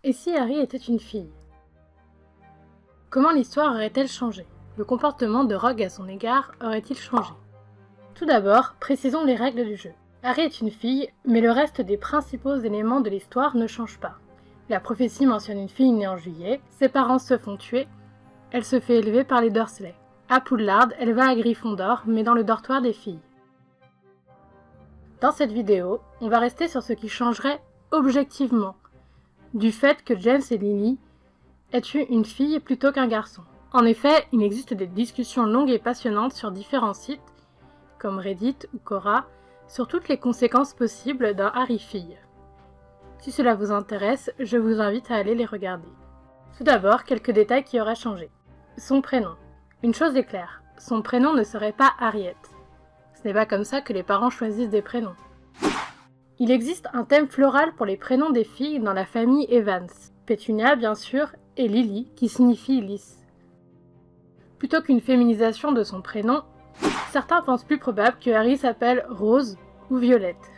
Et si Harry était une fille? Comment l'histoire aurait-elle changé? Le comportement de Rogue à son égard aurait-il changé? Tout d'abord, précisons les règles du jeu. Harry est une fille, mais le reste des principaux éléments de l'histoire ne change pas. La prophétie mentionne une fille née en juillet, ses parents se font tuer, elle se fait élever par les Dursley. À Poudlard, elle va à Gryffondor, mais dans le dortoir des filles. Dans cette vidéo, on va rester sur ce qui changerait objectivement, du fait que James et Lily aient eu une fille plutôt qu'un garçon. En effet, il existe des discussions longues et passionnantes sur différents sites, comme Reddit ou Quora, sur toutes les conséquences possibles d'un Harry-fille. Si cela vous intéresse, je vous invite à aller les regarder. Tout d'abord, quelques détails qui auraient changé. Son prénom. Une chose est claire, son prénom ne serait pas Harriet. Ce n'est pas comme ça que les parents choisissent des prénoms. Il existe un thème floral pour les prénoms des filles dans la famille Evans. Pétunia, bien sûr, et Lily, qui signifie lys. Plutôt qu'une féminisation de son prénom, certains pensent plus probable que Harry s'appelle Rose ou Violette.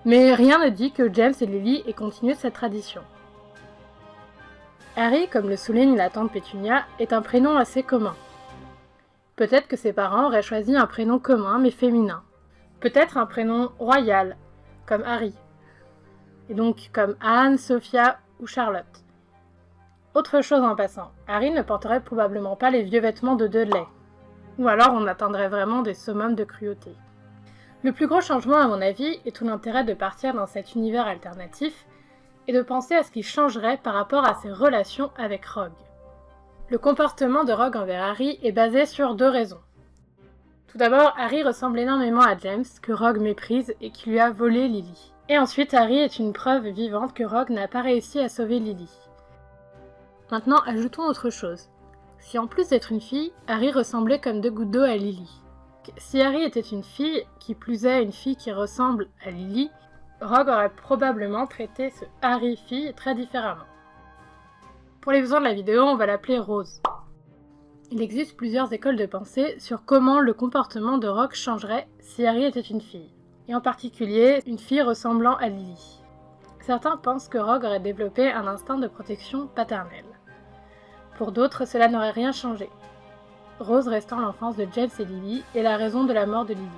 Mais rien ne dit que James et Lily aient continué cette tradition. Harry, comme le souligne la tante Pétunia, est un prénom assez commun. Peut-être que ses parents auraient choisi un prénom commun mais féminin. Peut-être un prénom royal, comme Harry. Et donc comme Anne, Sophia ou Charlotte. Autre chose en passant, Harry ne porterait probablement pas les vieux vêtements de Dudley. Ou alors on atteindrait vraiment des summums de cruauté. Le plus gros changement à mon avis est tout l'intérêt de partir dans cet univers alternatif et de penser à ce qui changerait par rapport à ses relations avec Rogue. Le comportement de Rogue envers Harry est basé sur deux raisons. Tout d'abord, Harry ressemble énormément à James, que Rogue méprise et qui lui a volé Lily. Et ensuite, Harry est une preuve vivante que Rogue n'a pas réussi à sauver Lily. Maintenant, ajoutons autre chose. Si en plus d'être une fille, Harry ressemblait comme deux gouttes d'eau à Lily. Si Harry était une fille, qui plus est une fille qui ressemble à Lily, Rogue aurait probablement traité ce Harry-fille très différemment. Pour les besoins de la vidéo, on va l'appeler Rose. Il existe plusieurs écoles de pensée sur comment le comportement de Rogue changerait si Harry était une fille, et en particulier une fille ressemblant à Lily. Certains pensent que Rogue aurait développé un instinct de protection paternelle. Pour d'autres, cela n'aurait rien changé. Rose restant l'enfance de James et Lily est la raison de la mort de Lily.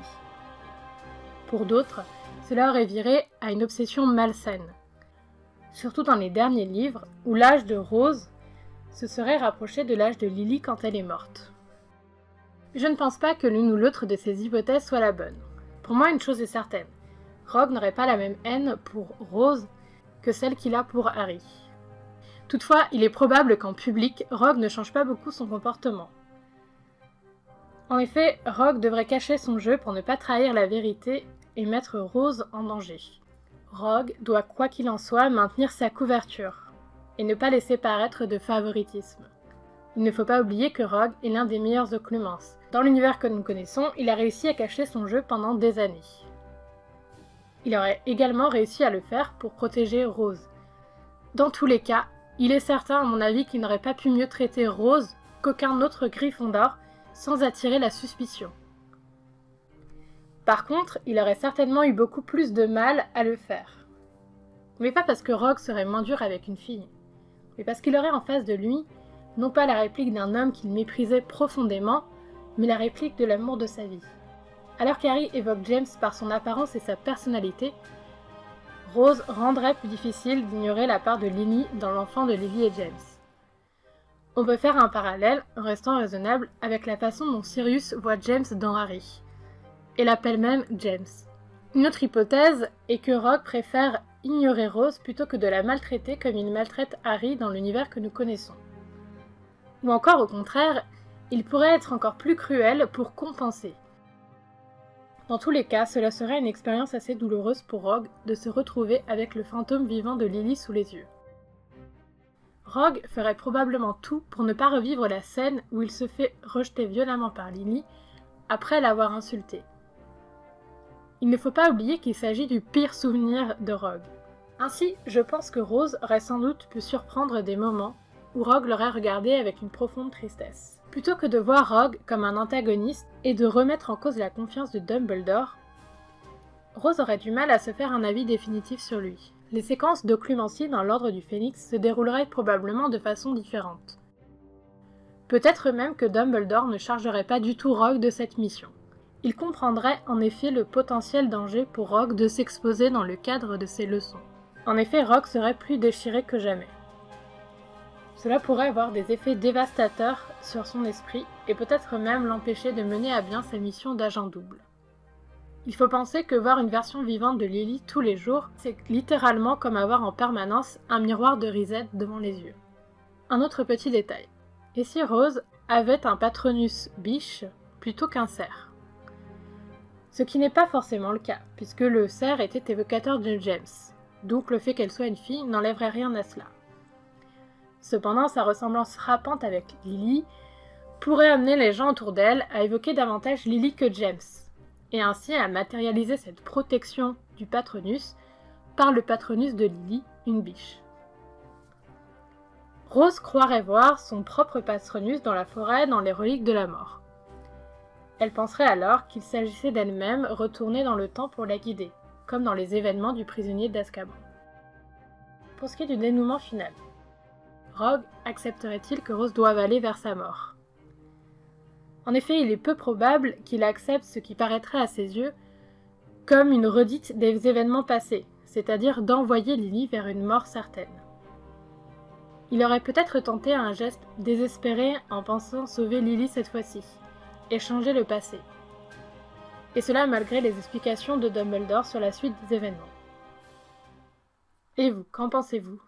Pour d'autres, cela aurait viré à une obsession malsaine. Surtout dans les derniers livres, où l'âge de Rose se serait rapproché de l'âge de Lily quand elle est morte. Je ne pense pas que l'une ou l'autre de ces hypothèses soit la bonne. Pour moi, une chose est certaine. Rogue n'aurait pas la même haine pour Rose que celle qu'il a pour Harry. Toutefois, il est probable qu'en public, Rogue ne change pas beaucoup son comportement. En effet, Rogue devrait cacher son jeu pour ne pas trahir la vérité et mettre Rose en danger. Rogue doit, quoi qu'il en soit, maintenir sa couverture et ne pas laisser paraître de favoritisme. Il ne faut pas oublier que Rogue est l'un des meilleurs Occlumens. Dans l'univers que nous connaissons, il a réussi à cacher son jeu pendant des années. Il aurait également réussi à le faire pour protéger Rose. Dans tous les cas, il est certain à mon avis qu'il n'aurait pas pu mieux traiter Rose qu'aucun autre Gryffondor sans attirer la suspicion. Par contre, il aurait certainement eu beaucoup plus de mal à le faire. Mais pas parce que Rogue serait moins dur avec une fille, mais parce qu'il aurait en face de lui, non pas la réplique d'un homme qu'il méprisait profondément, mais la réplique de l'amour de sa vie. Alors qu'Harry évoque James par son apparence et sa personnalité, Rose rendrait plus difficile d'ignorer la part de Lily dans l'enfant de Lily et James. On peut faire un parallèle, en restant raisonnable, avec la façon dont Sirius voit James dans Harry, et l'appelle même James. Une autre hypothèse est que Rogue préfère ignorer Rose plutôt que de la maltraiter comme il maltraite Harry dans l'univers que nous connaissons. Ou encore au contraire, il pourrait être encore plus cruel pour compenser. Dans tous les cas, cela serait une expérience assez douloureuse pour Rogue de se retrouver avec le fantôme vivant de Lily sous les yeux. Rogue ferait probablement tout pour ne pas revivre la scène où il se fait rejeter violemment par Lily après l'avoir insultée. Il ne faut pas oublier qu'il s'agit du pire souvenir de Rogue. Ainsi, je pense que Rose aurait sans doute pu surprendre des moments où Rogue l'aurait regardé avec une profonde tristesse. Plutôt que de voir Rogue comme un antagoniste et de remettre en cause la confiance de Dumbledore, Rose aurait du mal à se faire un avis définitif sur lui. les séquences d'occlumencie dans l'ordre du Phénix se dérouleraient probablement de façon différente. Peut-être même que Dumbledore ne chargerait pas du tout Rogue de cette mission. Il comprendrait en effet le potentiel danger pour Rogue de s'exposer dans le cadre de ses leçons. En effet, Rogue serait plus déchiré que jamais. Cela pourrait avoir des effets dévastateurs sur son esprit et peut-être même l'empêcher de mener à bien sa mission d'agent double. Il faut penser que voir une version vivante de Lily tous les jours, c'est littéralement comme avoir en permanence un miroir de Risette devant les yeux. Un autre petit détail. Et si Rose avait un Patronus biche plutôt qu'un cerf? Ce qui n'est pas forcément le cas, puisque le cerf était évocateur de James, donc le fait qu'elle soit une fille n'enlèverait rien à cela. Cependant, sa ressemblance frappante avec Lily pourrait amener les gens autour d'elle à évoquer davantage Lily que James, et ainsi à matérialiser cette protection du Patronus par le Patronus de Lily, une biche. Rose croirait voir son propre Patronus dans la forêt dans les reliques de la mort. Elle penserait alors qu'il s'agissait d'elle-même retournée dans le temps pour la guider, comme dans les événements du prisonnier d'Azkaban. Pour ce qui est du dénouement final, Rogue accepterait-il que Rose doive aller vers sa mort? En effet, il est peu probable qu'il accepte ce qui paraîtrait à ses yeux comme une redite des événements passés, c'est-à-dire d'envoyer Lily vers une mort certaine. Il aurait peut-être tenté un geste désespéré en pensant sauver Lily cette fois-ci, et changer le passé. Et cela malgré les explications de Dumbledore sur la suite des événements. Et vous, qu'en pensez-vous ?